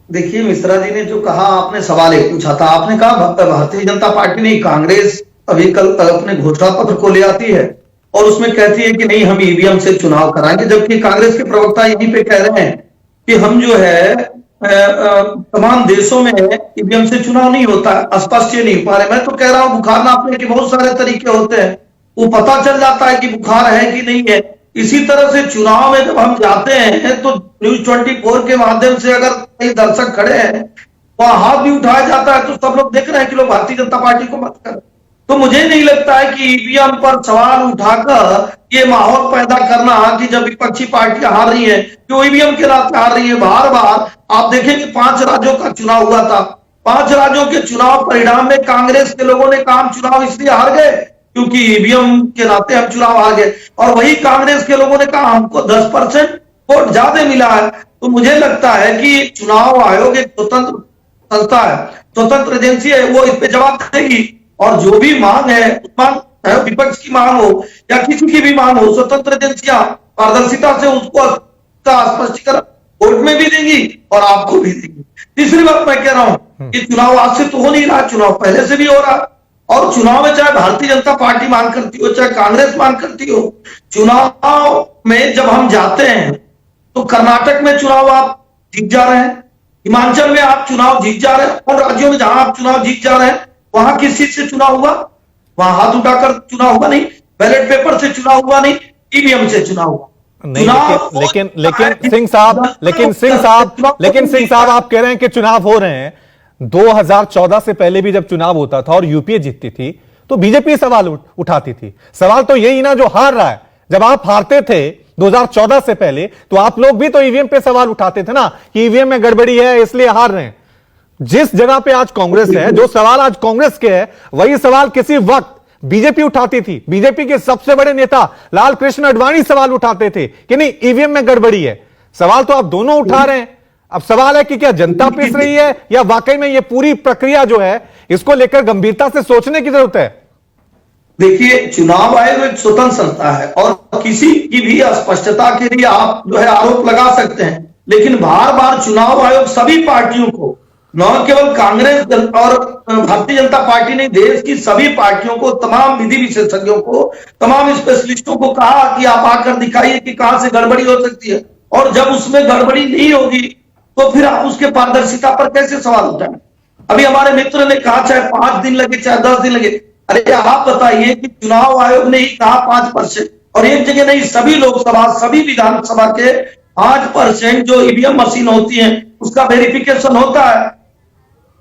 देखिए, मिश्रा जी ने जो कहा, आपने सवाल एक पूछा था। आपने कहा भारतीय जनता पार्टी नहीं, कांग्रेस अभी कल अपने घोषणा पत्र को ले आती है और उसमें कहती है कि नहीं, हम ईवीएम से चुनाव कराएंगे, जबकि कांग्रेस के प्रवक्ता यहीं पे कह रहे हैं कि हम जो है तमाम देशों में ईवीएम से चुनाव नहीं होता है। स्पष्ट ये नहीं पा रहे। मैं तो कह रहा हूं, बुखार नापने के बहुत सारे तरीके होते हैं, वो पता चल जाता है कि बुखार है कि नहीं है। इसी तरह से चुनाव में जब हम जाते हैं तो न्यूज 24 के माध्यम से अगर कई दर्शक खड़े हैं, वहां हाथ भी उठाया जाता है, तो सब लोग देख रहे हैं कि लोग भारतीय जनता पार्टी को मत कर। तो मुझे नहीं लगता है कि ईवीएम पर सवाल उठाकर ये माहौल पैदा करना कि जब विपक्षी पार्टियां हार रही है, जो ईवीएम के रास्ते हार रही है। बार बार आप देखेंगे 5 राज्यों का चुनाव हुआ था, 5 राज्योों के चुनाव परिणाम में कांग्रेस के लोगों ने कहा हम चुनाव इसलिए हार गए क्योंकि ईवीएम के नाते हम चुनाव हार गए, और वही कांग्रेस के लोगों ने कहा हमको 10% वोट ज्यादा मिला है। तो मुझे लगता है कि चुनाव आयोग एक स्वतंत्र संस्था है, स्वतंत्र एजेंसी है, वो इस पे जवाब देगी। और जो भी मांग है, चाहे विपक्ष की मांग हो या किसी की भी मांग हो, स्वतंत्र एजेंसियां पारदर्शिता से उसको स्पष्टीकरण कोर्ट में भी देंगी और आपको भी देंगी। तीसरी बात मैं कह रहा हूं कि चुनाव आज से तो हो नहीं रहा, चुनाव पहले से भी हो रहा। और चुनाव में चाहे भारतीय जनता पार्टी मांग करती हो, चाहे कांग्रेस मांग करती हो, चुनाव में जब हम जाते हैं तो कर्नाटक में चुनाव आप जीत जा रहे हैं, हिमाचल में आप चुनाव जीत जा रहे हैं, और राज्यों में जहां आप चुनाव जीत जा रहे हैं वहां किस चीज से चुनाव हुआ? वहां हाथ उठाकर चुनाव हुआ नहीं, बैलेट पेपर से चुनाव हुआ नहीं, ईवीएम से चुनाव हुआ नहीं। लेकिन सिंह साहब आप कह रहे हैं कि चुनाव हो रहे हैं। 2014 से पहले भी जब चुनाव होता था और यूपीए जीतती थी तो बीजेपी सवाल उठाती थी। सवाल तो यही ना जो हार रहा है। जब आप हारते थे 2014 से पहले तो आप लोग भी तो ईवीएम पे सवाल उठाते थे ना कि ईवीएम में गड़बड़ी है इसलिए हार रहे हैं। जिस जगह पे आज कांग्रेस है, जो सवाल आज कांग्रेस के है, वही सवाल किसी वक्त बीजेपी उठाती थी। बीजेपी के सबसे बड़े नेता लाल कृष्ण आडवाणी सवाल उठाते थे कि नहीं ईवीएम में गड़बड़ी है। सवाल तो आप दोनों उठा रहे हैं। अब सवाल है कि क्या जनता पिस रही है या वाकई में ये पूरी प्रक्रिया जो है इसको लेकर गंभीरता से सोचने की जरूरत है। देखिए, चुनाव आयोग एक स्वतंत्र संस्था है और किसी की भी अस्पष्टता के लिए आप जो है आरोप लगा सकते हैं, लेकिन बार बार चुनाव आयोग सभी पार्टियों को, न केवल कांग्रेस और भारतीय जनता पार्टी ने, देश की सभी पार्टियों को, तमाम विधि विशेषज्ञों को, तमाम स्पेशलिस्टों को कहा कि आप आकर दिखाइए कि कहां से गड़बड़ी हो सकती है, और जब उसमें गड़बड़ी नहीं होगी तो फिर आप उसके पारदर्शिता पर कैसे सवाल उठाएं? अभी हमारे मित्र ने कहा चाहे 5 दिन लगे चाहे 10 दिन लगे, अरे आप बताइए कि चुनाव आयोग ने ही कहा 5%, और एक जगह नहीं, सभी लोकसभा सभी विधानसभा के 5% जो ईवीएम मशीन होती है उसका वेरिफिकेशन होता है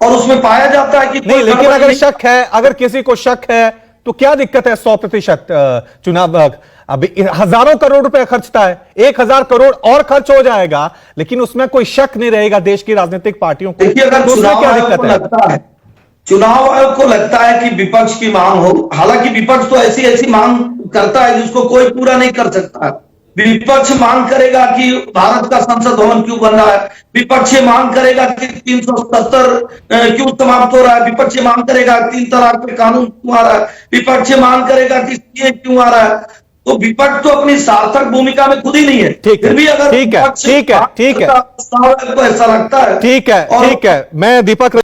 और उसमें पाया जाता है कि नहीं। लेकिन अगर शक है, अगर किसी को शक है तो क्या दिक्कत है? 100% चुनाव अभी हजारों करोड़ रुपए खर्चता है, 1000 करोड़ और खर्च हो जाएगा, लेकिन उसमें कोई शक नहीं रहेगा देश की राजनीतिक पार्टियों को। देखिए, अगर चुनाव आयोग को लगता है, चुनाव आयोग को लगता है कि विपक्ष की मांग हो, हालांकि विपक्ष तो ऐसी ऐसी मांग करता है जिसको कोई पूरा नहीं कर सकता है। विपक्ष मांग करेगा कि भारत का संसद भवन क्यों बन रहा है, विपक्ष मांग करेगा कि 370 क्यों समाप्त हो रहा है, विपक्ष मांग करेगा 3 तलाक पे कानून क्यों आ रहा है, विपक्ष मांग करेगा कि सीए क्यों आ रहा है। तो विपक्ष तो अपनी सार्थक भूमिका में खुद ही नहीं है। फिर भी अगर ठीक है, ऐसा लगता है, ठीक है, मैं दीपक